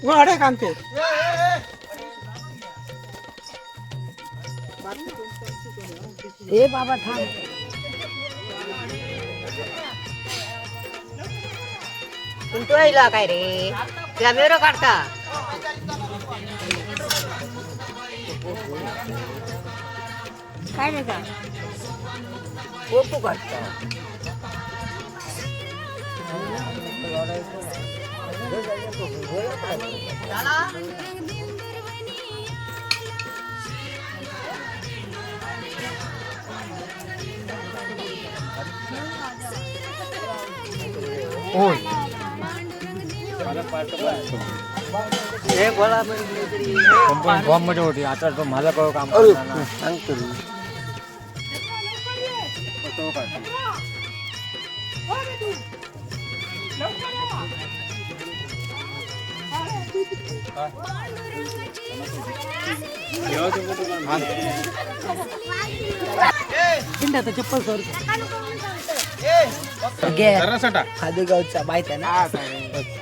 वाडे कांते ए बाबा थांब तू राहिला काय रे कॅमेरा काढता काय नाही का फोटो काढता फॉर्म मध्ये होती आता तो माझा काम सांगतो चप्पल सर खादेगावचा माहित आहे ना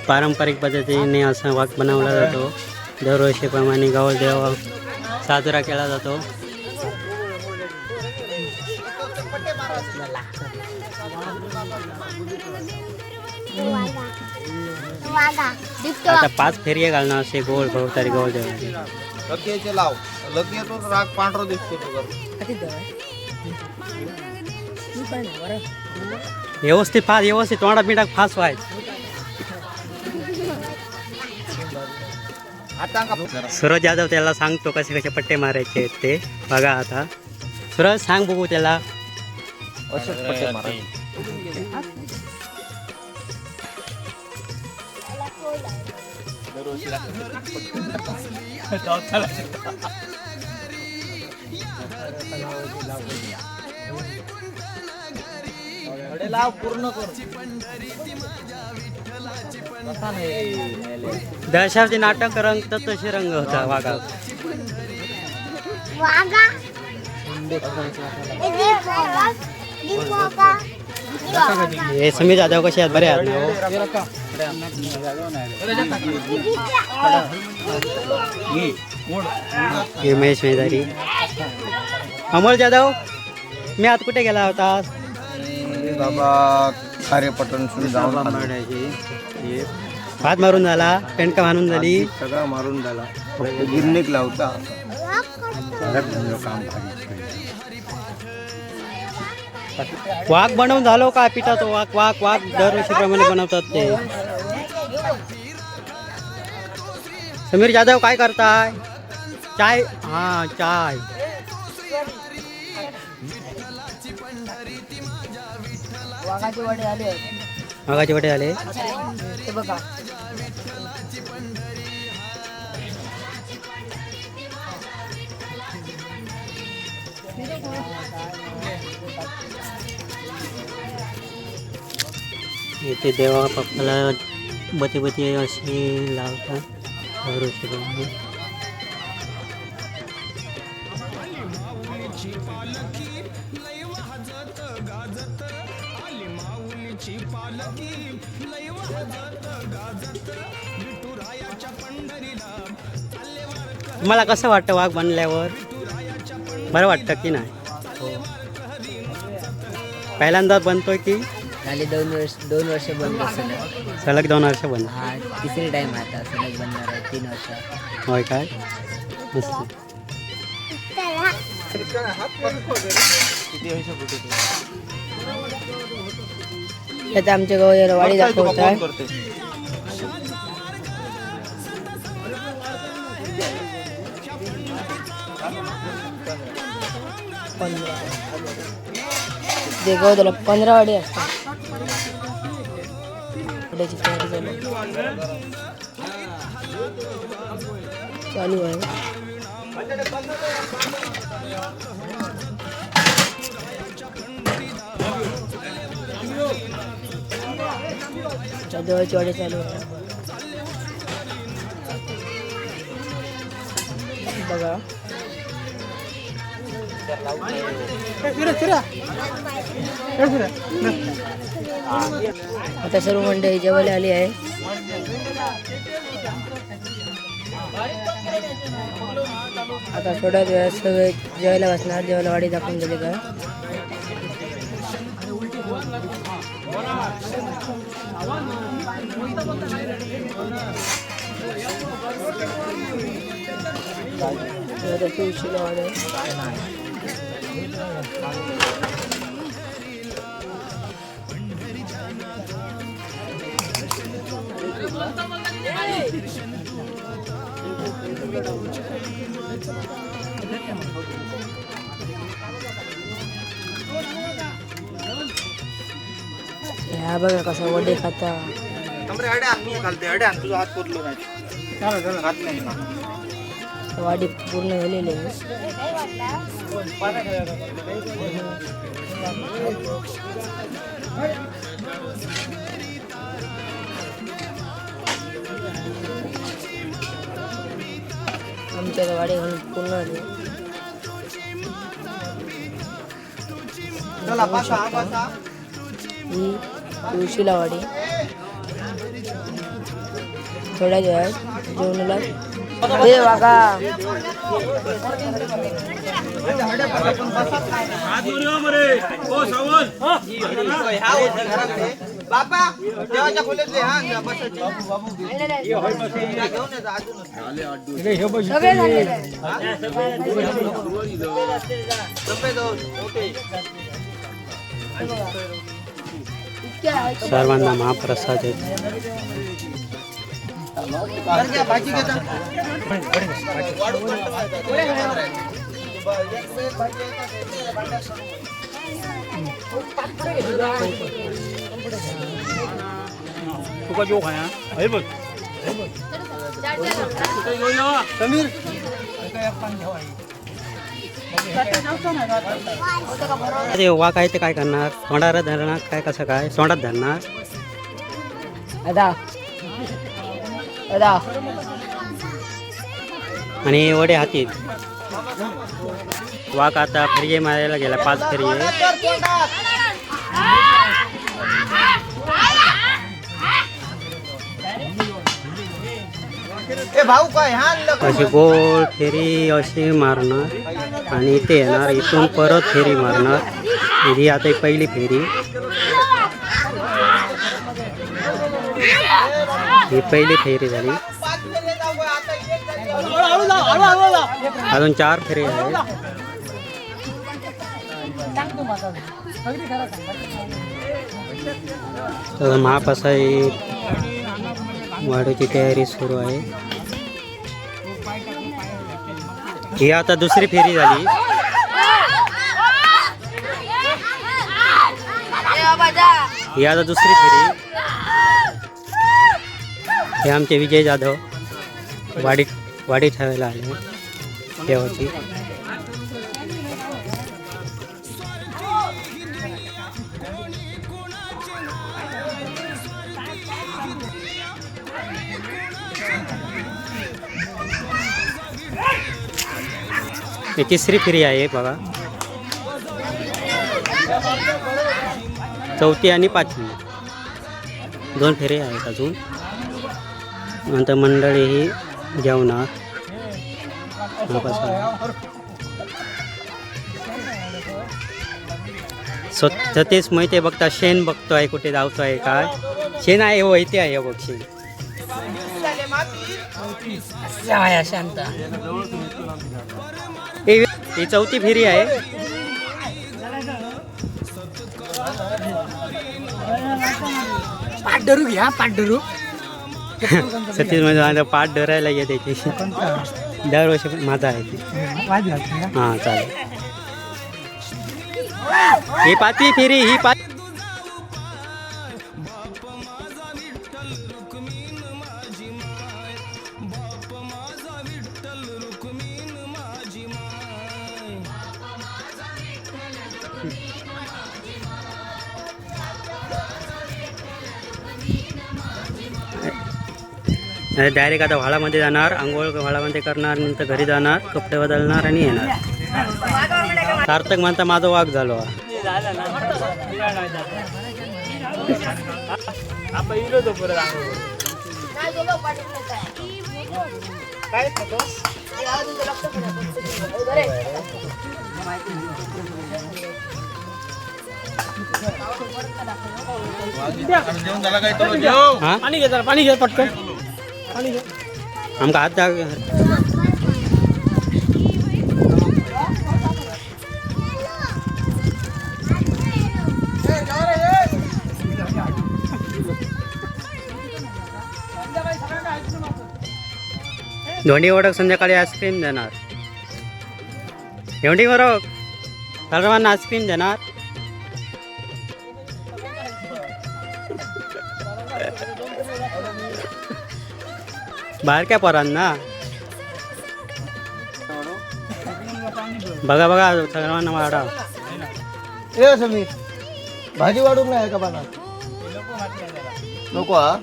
पारंपरिक पद्धतीने असा वाघ बनवला जातो. दरवर्षीप्रमाणे गौरदेव साजरा केला जातो. आता 5 फेरी घालणं असे गोल भोवतारी गौरदेव लकीचे लाव लकीतून राग पांढरा दिसतो तो व्यवस्थित तोंडात मिठाक फास व्हायचं. सूरज यादव त्याला सांगतो कसे कसे पट्टे मारायचे आहेत ते बघा. आता सूरज सांग बघू त्याला असेच पट्टे मारायचे. लाव पूर्ण कर दशावधी नाटक रंग तर तसे रंग होता वाघा. हे समीर जाधव कसे आहेत बरे आहेत ना हे महेश मेहदारी. अमोल जाधव मी आज कुठे गेला होता बाबा खारेपटण जाऊन भात मारून झाला पेंडका मारून झाली सगळा मारून झाला फक्त गिरणीक लावता काम वाघ बनवून झालो का पिठातो वाघ वाघ वाघ दरवर्षीप्रमाणे बनवतात ते. समीर जाधव काय करताय चाय हा चाय वाघाचे वडे आले वाघाचे वडे आले ते बघा इथे देवा पप्पाला बती बती अशी लावतात दरवर्षीप्रमाणे. तुम्हाला कसं वाटतं वाघ बनल्यावर बरं वाटतं की नाही? पहिल्यांदा बनतोय की झाले 2 वर्ष बंद सलग 2 वर्ष बंद. हा तिसरी टाइम आता सलग बनणार आहे 3 वर्ष. होय काय मस्त. आता आमच्या गावाला वाडी दाखवत आहे. गावाला 15 वाडी असतात. चालू आहे. देवाची वाडी चालू आहे बघा. आता सर्व मंडळी जेवायला आली आहे. आता थोड्या वेळात सगळे जेवायला बसणार. जेवायला वाडी दाखवून गेले का तुळशीला वाडी ह्या बघा कसा वडे खाता. तुझा हात पुरलो नाही हात नाही ना. वाडी पूर्ण झालेली आहे. आमच्या वाडी घालून पूर्ण झाली. चला बसा बसा. ही तुळशीला वाडी थोड्या वेळात जेवणाला हे बघा. बापा देवाच्या खोलीतले हा बसायचे. घेऊन येतो अजून सगळे झालेले आहे. सर्वांना महाप्रसाद आहे. भाजी घेता तुका जो खाया हे बघ समीर ते वा काय ते काय करणार तोंडाला धरणार काय कसं काय तोंडात धरणार अदा अदा आणि वडे हातीत. वाघ आता फेरी मारायला गेला 5 फेरी. भाऊ काय हा अशी गोल फेरी अशी मारणार आणि इथे येणार. इथून परत फेरी मारणार. ही आता पहिली फेरी. ही पहिली फेरी झाली. अजून 4 फेरी आहेत. तर महाप्रसाद वाढीची तयारी सुरू आहे. ही आता दुसरी फेरी झाली. ही आता दुसरी फेरी. हे आमचे विजय जाधव वाडी ठेवायला आले देवाची. ही तिसरी फेरी आहे बघा. चौथी आणि 5वी 2 फेरी आहेत अजून. नंतर मंडळी ही जेवणार. स्वच्छतेच माहिती बघता शेण बघतोय कुठे धावतोय काय. शेण आहे हो इथे आहे बघ शेण. शांत ही 4थी फेरी आहे. पाठडरू घ्या पाठडरू. सतीश म्हणजे पाठ धरायला येते त्याची. दरवर्षी माझा आहे ते. हां चालेल. ही 5वी फेरी. ही 5. डायरेक्ट आता व्हाळामध्ये जाणार, आंघोळ व्हाळामध्ये करणार, नंतर घरी जाणार, कपडे बदलणार आणि येणार. सार्थक म्हणता माझा वाघ झालो हा. जेवण झाला काय तो जेव. हा? पाणी घे पाणी घे पटकन. आमका हात दाग धोंडी वडक संध्याकाळी आईस्क्रीम देणार. धोंडी वडक सर्वांना आईस्क्रीम देणार. बाहेर काय पोरांना बघा बघा सर्वांना वाढा. ए समीर भाजी वाढून नाही का पाना नको हा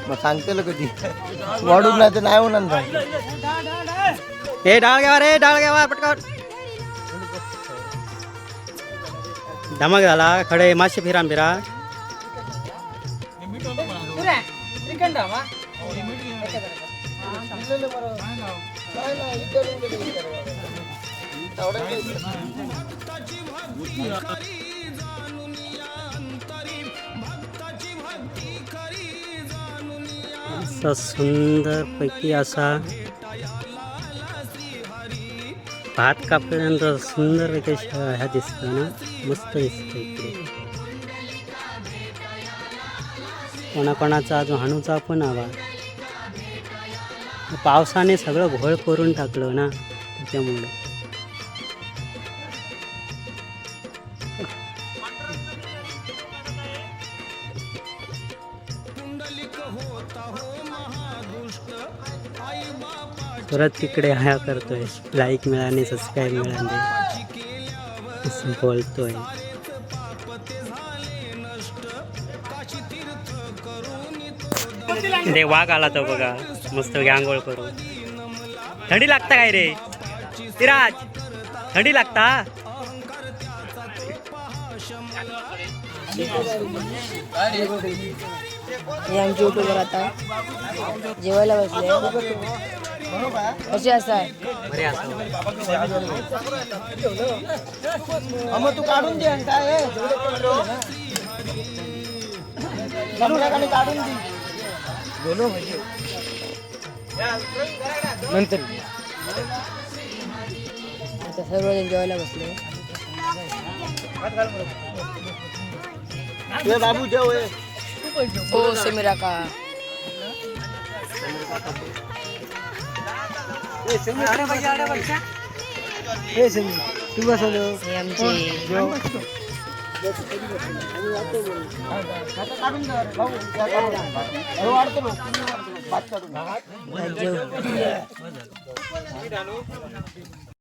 मग सांगते कधी वाढून नाही तर नाही होणार ना. हे डाळ घ्यावा रे, डाळ घ्यावा पटकन. धमक झाला खडे मासे फिरा फिरा. असा सुंदर पैकी असा भात कापल्यानंतर सुंदर पैकी ह्या दिसत ना, मस्त दिसत इकडे. कोणाकोणाचा अजून हाणूचा पण आवाज. पावसाने सगळं घोळ करून टाकलं ना त्याच्यामुळे. परत तिकडे ह्या करतोय, लाईक मिळाले, सबस्क्राईब मिळाले असं बोलतोय. ते वाघ आला तो बघा, मस्त आंघोळ करू. थंडी लागता काय रे विराज, थंडी लागता. हे आमचे युट्यूबर आता जेवायला बसले. कसे असा बरे असं मग तू काढून दे काय काढून दे नंतर आता सर्वजण जेवायला बसले. बाबू जेव. हो समीरा का तू बसवलं हे आमचे काढून